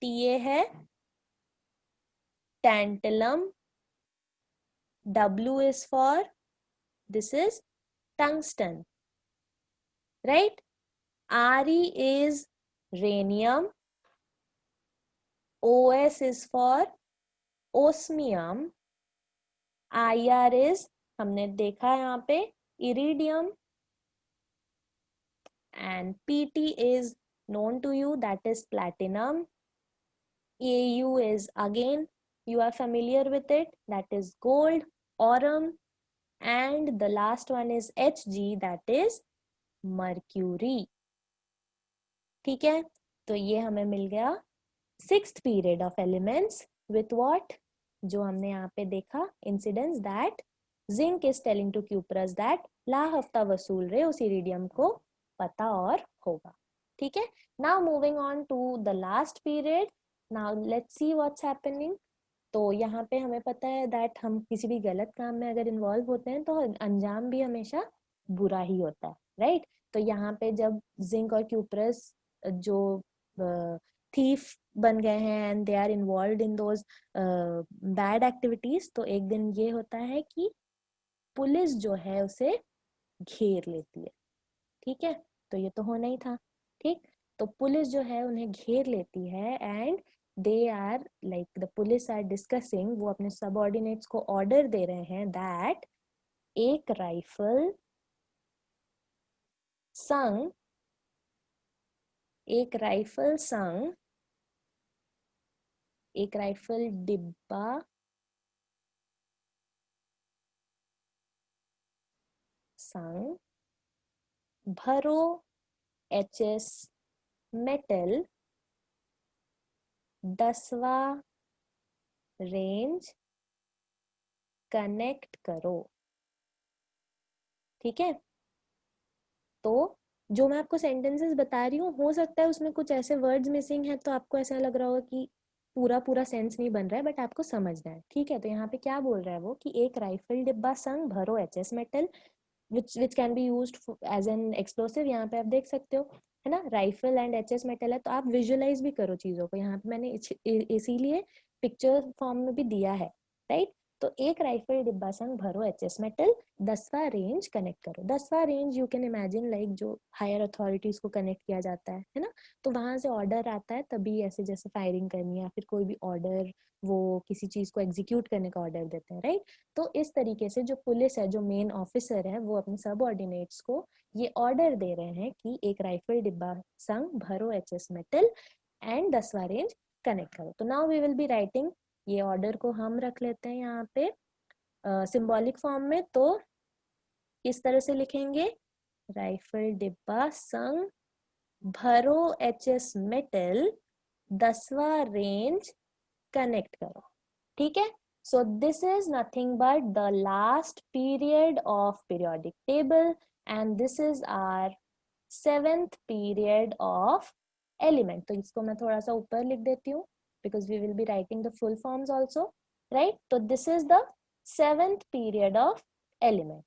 TA है tantalum. W is for, this is tungsten, right? Re is rhenium. OS is for osmium. IR is, हमने देखा यहाँ पे, iridium. And PT is known to you, that is platinum. AU is, again you are familiar with it, that is gold, aurum. And the last one is Hg, that is mercury, ठीक है। तो ये हमें मिल गया sixth period of elements with what, जो हमने यहाँ पे देखा incidence, that zinc is telling to cuprous that ला हफ्ता वसूल रे उस इरिडियम को पता और होगा, ठीक है। Now moving on to the last period, now let's see what's happening. तो यहाँ पे हमें पता है दैट हम किसी भी गलत काम में अगर इन्वॉल्व होते हैं तो अंजाम भी हमेशा बुरा ही होता है, राइट। तो यहाँ पे जब जिंक और क्यूप्रस जो थीफ बन गए हैं and they are involve in those bad activities, तो एक दिन ये होता है कि पुलिस जो है उसे घेर लेती है, ठीक है। तो ये तो होना ही था, ठीक। तो पुलिस जो है उन्हें घेर लेती है, and they are like, the police are discussing, वो अपने सबऑर्डिनेट्स को ऑर्डर दे रहे हैं दैट एक राइफल संग, एक राइफल संग, एक राइफल डिब्बा संग भरो HS मेटल 10वां रेंज कनेक्ट करो, ठीक है। तो जो मैं आपको सेंटेंसेस बता रही हूँ, हो सकता है उसमें कुछ ऐसे वर्ड्स मिसिंग है तो आपको ऐसा लग रहा होगा कि पूरा पूरा सेंस नहीं बन रहा है, बट आपको समझना है, ठीक है। तो यहाँ पे क्या बोल रहा है वो कि एक राइफल डिब्बा संग भरो HS metal which can be used as an explosive, यहाँ पे आप देख सकते हो, है ना, राइफल एंड HS मेटल है, तो आप विजुअलाइज भी करो चीजों को, यहाँ पे मैंने इसीलिए पिक्चर फॉर्म में भी दिया है, राइट। तो एक राइफल डिब्बा संग भरो HS मेटल 10वां रेंज कनेक्ट करो। 10वां रेंज यू कैन इमेजिन लाइक जो हायर अथॉरिटीज को कनेक्ट किया जाता है ना, तो वहां से ऑर्डर आता है तभी ऐसे जैसे फायरिंग करनी है या फिर कोई भी ऑर्डर, वो किसी चीज को एग्जीक्यूट करने का ऑर्डर देते हैं, राइट। तो इस तरीके से जो पुलिस है, जो मेन ऑफिसर है, वो अपने सबऑर्डिनेट्स को ये ऑर्डर दे रहे हैं कि एक राइफल डिब्बा संग भरो HS मेटल एंड 10वां रेंज कनेक्ट करो। तो now we will be writing, ये ऑर्डर को हम रख लेते हैं यहाँ पे सिंबॉलिक फॉर्म में। तो किस तरह से लिखेंगे? राइफल डिब्बा संग भरो एचएस मेटल 10वां रेंज कनेक्ट करो। ठीक है, so this is nothing but the last period of periodic table and this is our 7th period of element। तो इसको मैं थोड़ा सा ऊपर लिख देती हूँ because we will be writing the full forms also, right? तो this is the 7th period of element।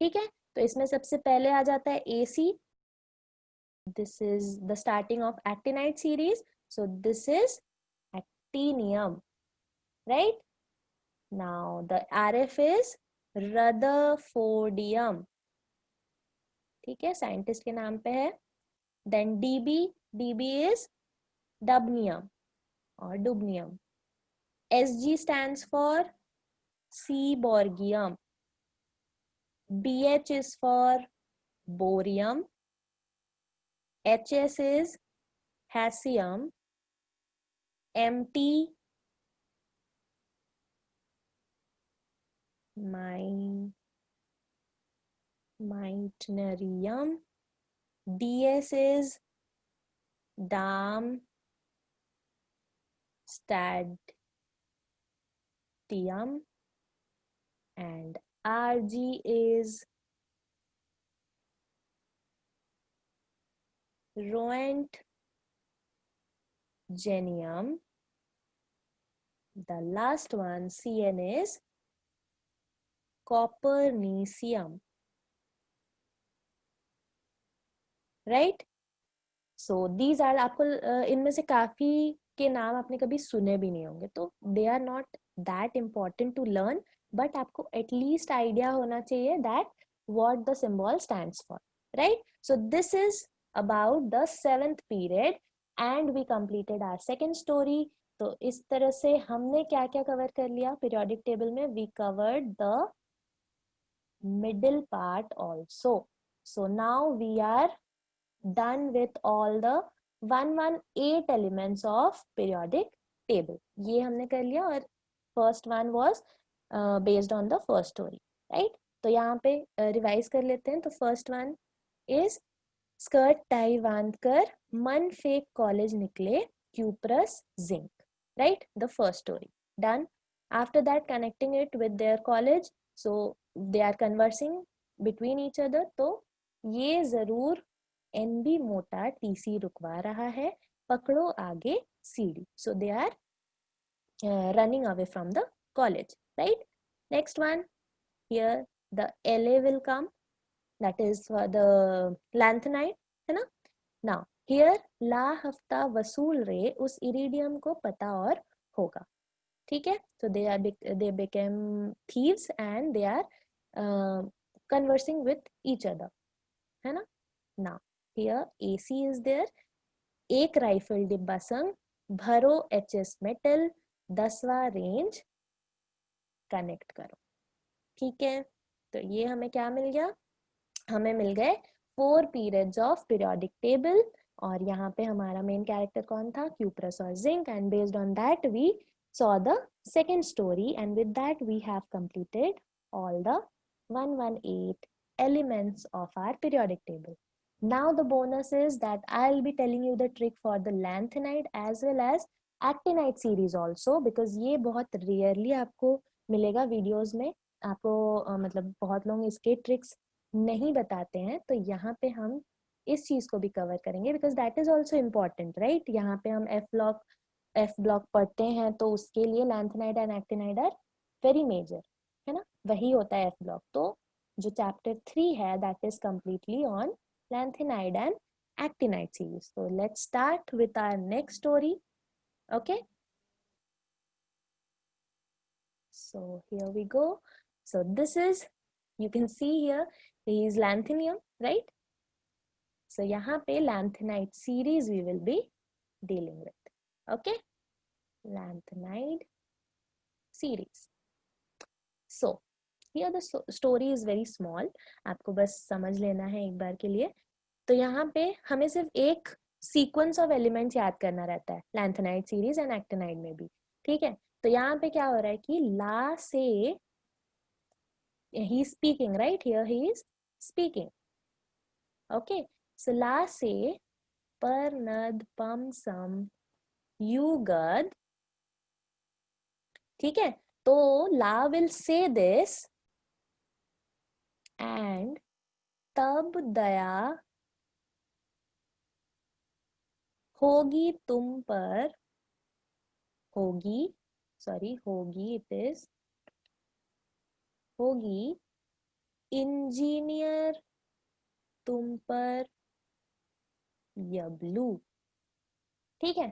ठीक है, तो इसमें सबसे पहले आ जाता है AC। This is the starting of actinide series, so this is actinium, right? Now the RF is Rutherfordium। ठीक है, साइंटिस्ट के नाम पे है। Then DB is dubnium or dubnium। SG stands for seaborgium। BH is for borium। HS is hassium। MT meitnerium। DS is darmstadtium। and RG is Roentgenium। The last one, CN, is Copernicium, right? So these are, आपको इनमें से काफी के नाम आपने कभी सुने भी नहीं होंगे, तो they are not that important to learn, but आपको at least idea होना चाहिए that what the symbol stands for, right? So this is about the 7th period and we completed our second story। तो इस तरह से हमने क्या क्या कवर कर लिया पीरियोडिक टेबल में? We covered the middle part also। So now we are done with all the 118 elements of periodic table। ये हमने कर लिया और first one was based on the first story, right? तो यहाँ पे रिवाइज कर लेते हैं। तो first one is skirt tie बांध कर मन फेक कॉलेज निकले cuprous zinc, right? The first story done। After that connecting it with their college, so they are conversing between each other। तो ये जरूर NB मोटा TC रुकवा रहा है, पकड़ो आगे सीढ़ी। So they are running away from the college, right? Next one, here the LA will come, that is for the lanthanide, है ना? Now here ला हफ्ता वसूल रे उस इरिडियम को पता और होगा। ठीक है, so they became thieves and they are conversing with each other, है ना? Now here AC is there। एक राइफल डिब्बा संग भरो HS मेटल 10वां रेंज कनेक्ट करो। ठीक है, तो ये हमें क्या मिल गया? हमें मिल गए 4 periods of periodic table और यहाँ पे हमारा मेन कैरेक्टर कौन था? क्यूप्रस और zinc. And based on that we saw the second story and with that we have completed all the 118 elements of our periodic table। Now the bonus is that I'll be telling you the trick for the lanthanide as well as actinide series also because ये बहुत rarely आपको मिलेगा videos में। आपको मतलब बहुत लोग इसके ट्रिक्स नहीं बताते हैं, तो यहाँ पे हम इस चीज को भी कवर करेंगे because that is also important, right? यहाँ पे हम एफ ब्लॉक पढ़ते हैं तो उसके लिए lanthanide and actinide are very major, है ना? वही होता है एफ ब्लॉक। तो जो चैप्टर 3 है that is completely on lanthanide and actinide series। So let's start with our next story, okay? So here we go। So this is, you can see here, he is lanthanum, right? So यहाँ पे lanthanide series we will be dealing with, okay? Lanthanide series। So here the story is very small, आपको बस समझ लेना है एक बार के लिए। तो यहाँ पे हमें सिर्फ एक सीक्वेंस ऑफ एलिमेंट्स याद करना रहता है लैंथेनाइड सीरीज एंड एक्टिनाइड में भी, ठीक है? तो यहाँ पे क्या हो रहा है कि ला से he speaking, right? Here he is speaking. Okay, so la say par nad pam sam yugad. ठीक है, तो ला विल से दिस एंड तब दया होगी तुम पर, होगी, सॉरी होगी, इट इज होगी इंजीनियर तुम पर यबलू। ठीक है,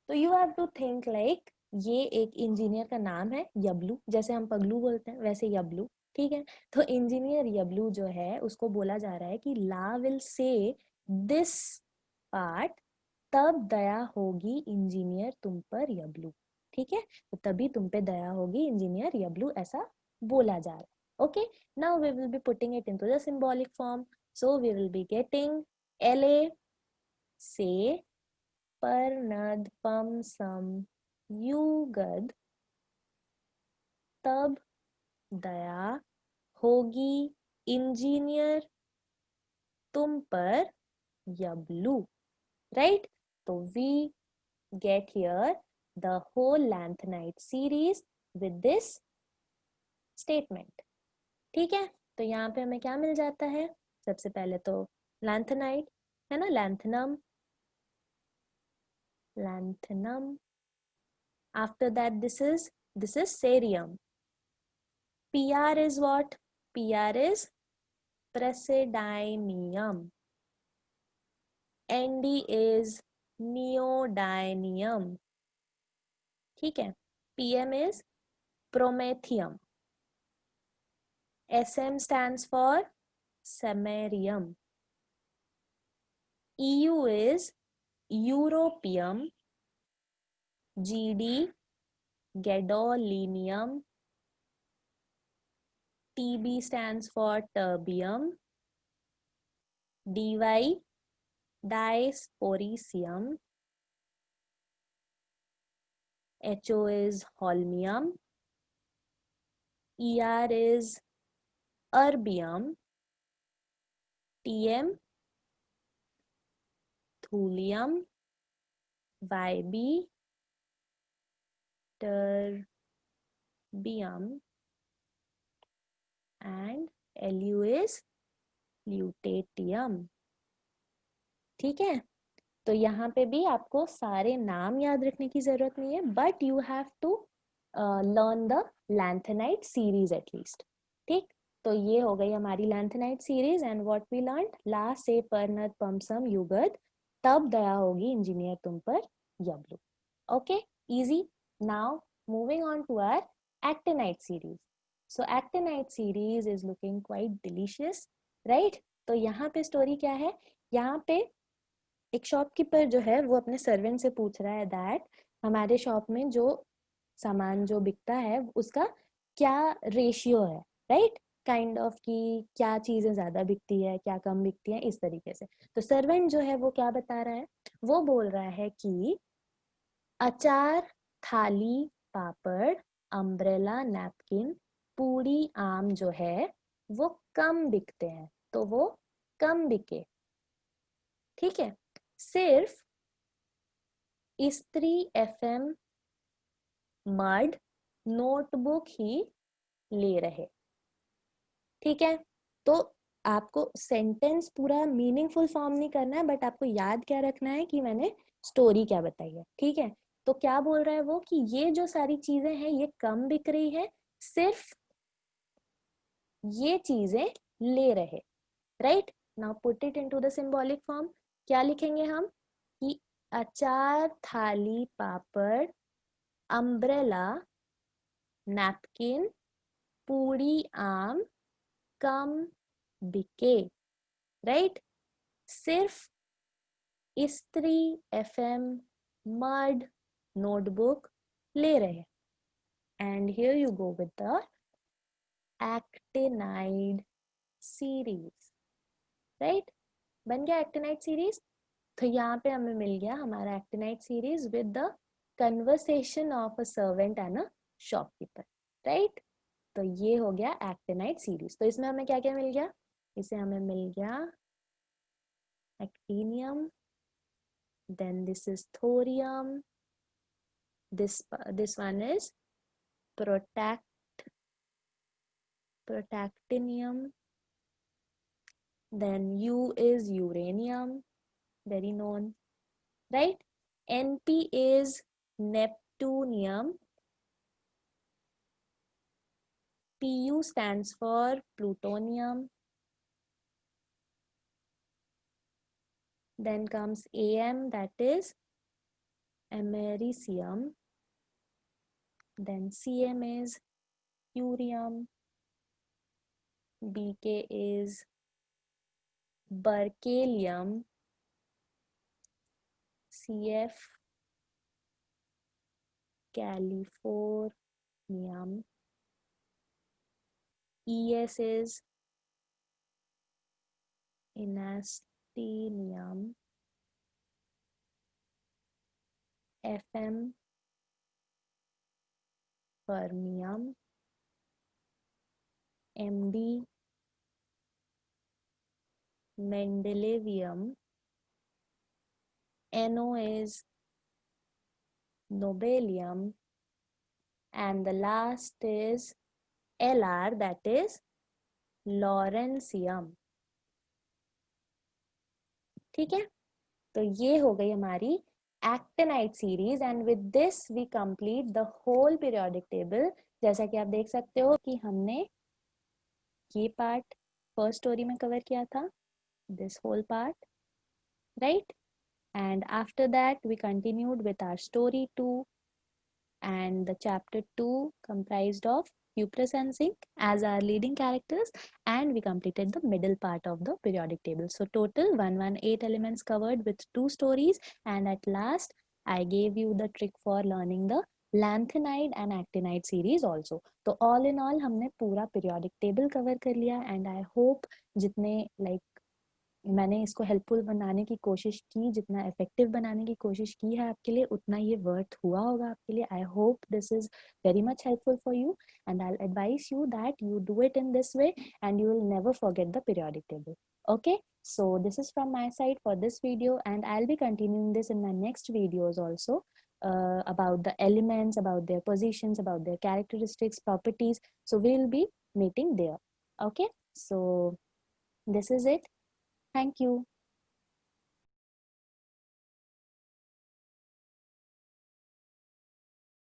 तो you have to think like ये एक इंजीनियर का नाम है यबलू, जैसे हम पगलू बोलते हैं वैसे यबलू। ठीक है, तो इंजीनियर यबलू जो है उसको बोला जा रहा है कि ला विल से दिस पार्ट तब दया होगी इंजीनियर तुम पर यबलू। ठीक है, तो तभी तुम पे दया होगी इंजीनियर यबलू, ऐसा बोला जा रहा है। Okay, now we will be putting it into the symbolic form. So we will be getting LA से पर नद पम सम युगद तब दया होगी इंजीनियर तुम पर यबलू। राइट, तो we get here the whole lanthanide series with this statement। ठीक है, तो यहाँ पे हमें क्या मिल जाता है, सबसे पहले तो lanthanide है ना, lanthanum, lanthanum, after that this is cerium, PR is what, PR is praseodymium, ND is neodymium। ठीक है, PM is promethium, SM stands for samarium, EU is europium, GD gadolinium, TB stands for terbium, DY disporicium, HO is holmium, ER is erbium, TM thulium, YB terbium, and LU is lutetium। ठीक है, तो यहाँ पे भी आपको सारे नाम याद रखने की जरूरत नहीं है, but you have to learn the lanthanide series at least. ठीक, तो ये हो गई हमारी lanthanide series and what we learn, ला से परनद पमसम युगद तब दया होगी इंजीनियर तुम पर यबलू। Okay, easy. Now moving on to our actinide series. So actinide series is looking quite delicious, right. तो यहाँ पे स्टोरी क्या है, यहाँ पे एक शॉपकीपर जो है वो अपने सर्वेंट से पूछ रहा है दैट हमारे शॉप में जो सामान जो बिकता है उसका क्या रेशियो है, राइट, काइंड ऑफ कि क्या चीजें ज्यादा बिकती है क्या कम बिकती है, इस तरीके से। तो सर्वेंट जो है वो क्या बता रहा है, वो बोल रहा है कि अचार, थाली, पापड़, अम्ब्रेला, नैपकिन, पूरी, आम जो है वो कम बिकते हैं, तो वो कम बिके। ठीक है, सिर्फ स्त्री, FM, मड, नोटबुक ही ले रहे। ठीक है, तो आपको सेंटेंस पूरा मीनिंगफुल फॉर्म नहीं करना है, बट आपको याद क्या रखना है कि मैंने स्टोरी क्या बताई है। ठीक है, तो क्या बोल रहा है वो कि ये जो सारी चीजें हैं ये कम बिक रही है, सिर्फ ये चीजें ले रहे। Right, now put it into the symbolic form. क्या लिखेंगे हम कि अचार, थाली, पापड़, अम्ब्रेला, नैपकिन, पूरी, आम कम बिके। राइट, सिर्फ स्त्री, FM, मड, नोटबुक ले रहे। And here you go with the actinide series. Right, बन गया एक्टिनाइड सीरीज। तो यहाँ पे हमें मिल गया हमारा actinide series with the conversation of a servant and a shopkeeper. Right, तो ये हो गया एक्टिनाइड सीरीज। तो इसमें हमें क्या क्या मिल गया, इसे हमें मिल गया actinium. Then this is thorium. This one is protactinium. Then U is uranium, very known, right? Np is neptunium. Pu stands for plutonium. Then comes Am, that is americium. Then Cm is curium. Bk is berkelium. Cf californium. Es is enastinium. Fm fermium. Md mendelevium. No is nobelium. And the last is Lr, that is lawrencium. ठीक है, तो ये हो गई हमारी actinide series and with this we complete the whole periodic table. जैसा कि आप देख सकते हो कि हमने ये पार्ट फर्स्ट स्टोरी में कवर किया था, this whole part, right? And after that we continued with our story 2, and the chapter 2 comprised of Hubris and Zinc as our leading characters, and we completed the middle part of the periodic table. So total 118 elements covered with 2 stories, and at last I gave you the trick for learning the lanthanide and actinide series also. तो all in all हमने पूरा periodic table cover कर लिया, and I hope जितने मैंने इसको helpful बनाने की कोशिश की, जितना इफेक्टिव बनाने की कोशिश की है आपके लिए, उतना ये वर्थ हुआ होगा आपके लिए. I hope this is very much helpful for you, and I'll advise you that you do it in this way and you will never forget the periodic table. Okay, so this is from my side for this video, and I'll be continuing this in my next videos also, about the elements, about their positions, about their characteristics, properties. So we'll be meeting there. Okay, so this is it. Thank you.